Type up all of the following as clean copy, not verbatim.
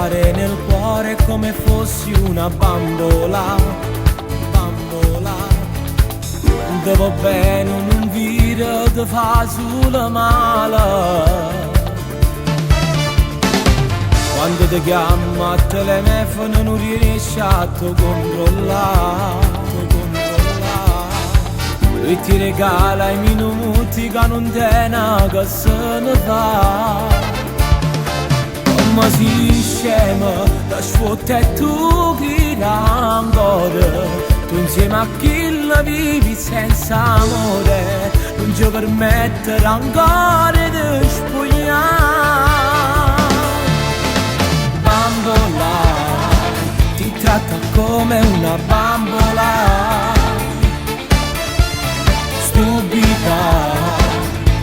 giocare nel cuore come fossi una bambola, bambola. Te va bene, non vira, te fa solo male. Quando ti chiama al telefono non riesci a te controllare. Lui ti regala i minuti che non tiene che se ne fa. Come si scema, da sfotta e tu chi ancora. Tu insieme a chi la vivi senza amore non ci permettere ancora di spogliare. Bambola, ti tratta come una bambola, stupida,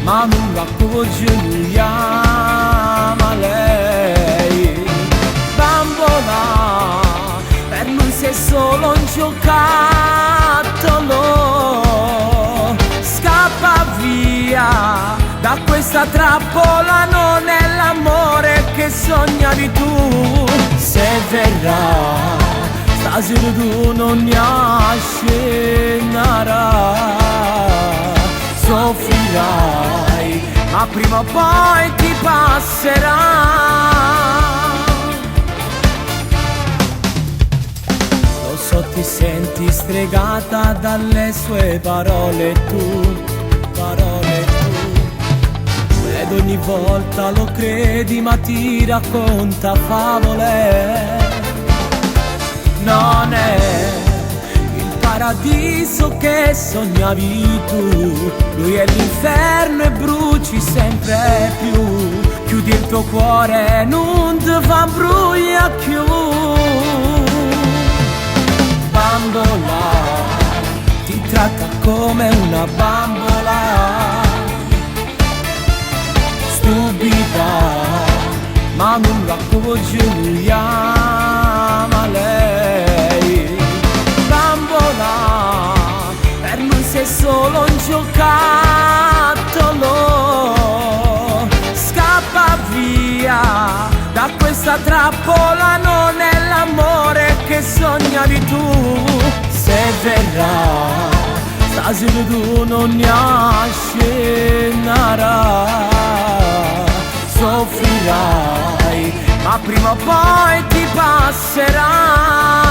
ma non la accorge, lui ama lei. Bambola, per lui sei solo un giocattolo, scappa via da questa trappola, non è l'amore che sognavi tu. Se verrà, stasera tu non ne scenerai. Soffrirai, ma prima o poi ti passerà. Lo so, ti senti stregata dalle sue parole tu, parole tu. Ed ogni volta lo credi ma ti racconta favole. Non è il paradiso che sognavi tu, lui è l'inferno e bruci sempre più. Chiudi il tuo cuore, non ti fa brucia più. Bambola, ti tratta come una bambola, stupida, ma non la accorge, lui ama lei. Bambola, per lui sei solo un giocattolo, scappa via da questa trappola, non è l'amore che sognavi tu. Se verrà, stasera tu non ne scenerai. Soffrirai, ma prima o poi ti passerà.